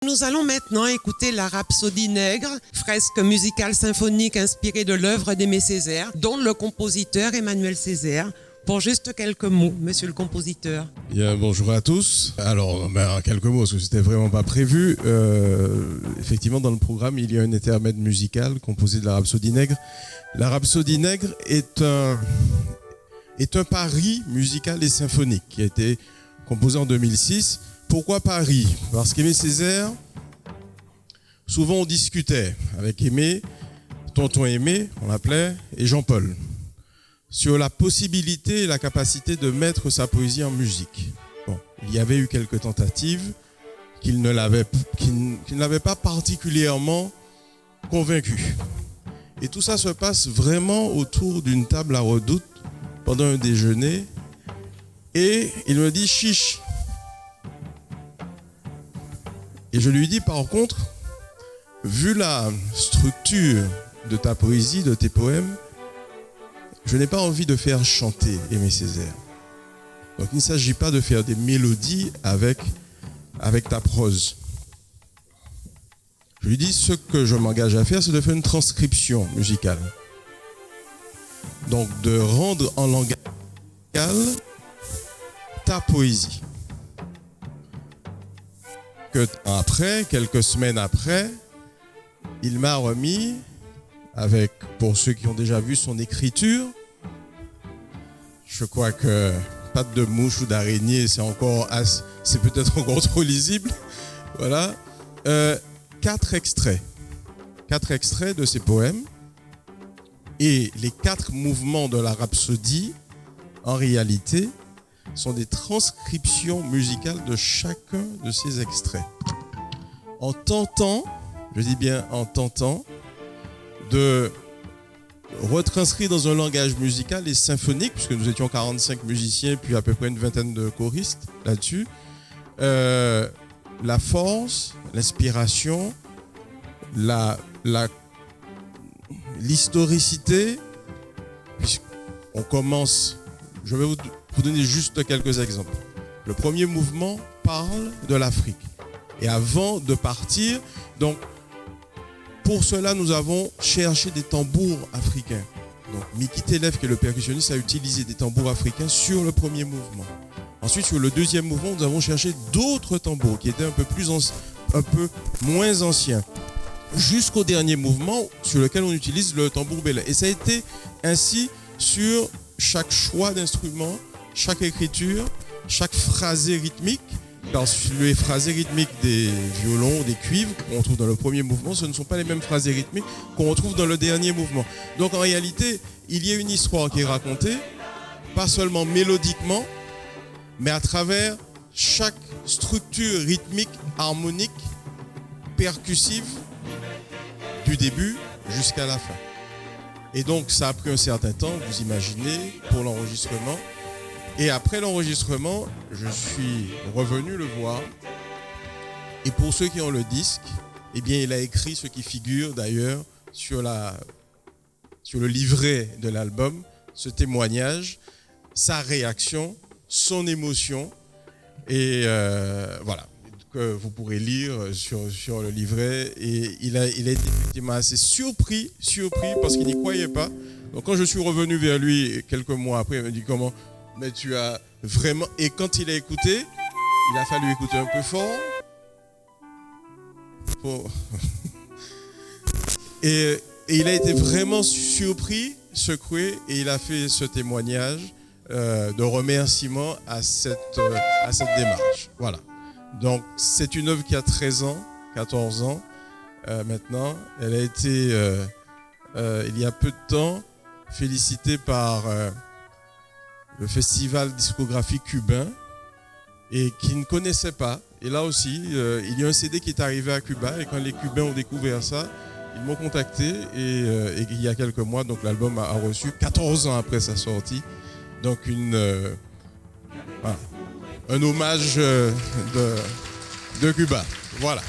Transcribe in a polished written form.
Nous allons maintenant écouter la Rhapsodie nègre, fresque musicale symphonique inspirée de l'œuvre d'Aimé Césaire, dont le compositeur Emmanuel Césaire. Pour juste quelques mots, monsieur le compositeur. Bien, bonjour à tous. Alors, en quelques mots, parce que c'était vraiment pas prévu. Effectivement, dans le programme, il y a un intermède musical composé de la Rhapsodie nègre. La Rhapsodie nègre est un pari musical et symphonique qui a été composé en 2006. Pourquoi Paris? Parce qu'Aimé Césaire, souvent on discutait avec Aimé, tonton Aimé, on l'appelait, et Jean-Paul, sur la possibilité et la capacité de mettre sa poésie en musique. Bon, il y avait eu quelques tentatives qui ne l'avaient pas particulièrement convaincu. Et tout ça se passe vraiment autour d'une table à Redoute pendant un déjeuner. Et il me dit, chiche. Et je lui dis, par contre, vu la structure de ta poésie, de tes poèmes, je n'ai pas envie de faire chanter Aimé Césaire. Donc il ne s'agit pas de faire des mélodies avec ta prose. Je lui dis, ce que je m'engage à faire, c'est de faire une transcription musicale. Donc de rendre en langage musical ta poésie. Que après, quelques semaines après, il m'a remis avec, pour ceux qui ont déjà vu son écriture, je crois que patte de mouche ou d'araignée, c'est peut-être encore trop lisible. Voilà, 4 extraits de ses poèmes, et les 4 mouvements de la Rhapsodie, en réalité, sont des transcriptions musicales de chacun de ces extraits. En tentant, je dis bien en tentant, de retranscrire dans un langage musical et symphonique, puisque nous étions 45 musiciens, puis à peu près une vingtaine de choristes là-dessus, la force, l'inspiration, l'historicité, puisqu'on commence, je vais vous donner juste quelques exemples. Le premier mouvement parle de l'Afrique. Et avant de partir, donc, pour cela, nous avons cherché des tambours africains. Donc, Miki Telef, qui est le percussionniste, a utilisé des tambours africains sur le premier mouvement. Ensuite, sur le deuxième mouvement, nous avons cherché d'autres tambours qui étaient un peu moins anciens. Jusqu'au dernier mouvement, sur lequel on utilise le tambour belé. Et ça a été ainsi sur chaque choix d'instrument, chaque écriture, chaque phrasé rythmique. Parce que les phrasés rythmiques des violons, des cuivres qu'on trouve dans le premier mouvement, ce ne sont pas les mêmes phrasés rythmiques qu'on retrouve dans le dernier mouvement. Donc en réalité, il y a une histoire qui est racontée, pas seulement mélodiquement, mais à travers chaque structure rythmique, harmonique, percussive, du début jusqu'à la fin. Et donc ça a pris un certain temps, vous imaginez, pour l'enregistrement. Et après l'enregistrement, je suis revenu le voir. Et pour ceux qui ont le disque, eh bien, il a écrit ce qui figure d'ailleurs sur le livret de l'album, ce témoignage, sa réaction, son émotion. Et voilà, que vous pourrez lire sur le livret. Et il a été effectivement assez surpris parce qu'il n'y croyait pas. Donc quand je suis revenu vers lui quelques mois après, il m'a dit comment... Mais tu as vraiment... Et quand il a écouté, il a fallu écouter un peu fort. Et il a été vraiment surpris, secoué, et il a fait ce témoignage de remerciement à cette démarche. Voilà. Donc, c'est une œuvre qui a 13 ans, 14 ans maintenant. Elle a été, il y a peu de temps, félicitée par... le festival discographique cubain, et qui ne connaissait pas. Et là aussi, il y a un CD qui est arrivé à Cuba, et quand les Cubains ont découvert ça, ils m'ont contacté, et il y a quelques mois, donc l'album a reçu, 14 ans après sa sortie, donc un hommage de Cuba. Voilà.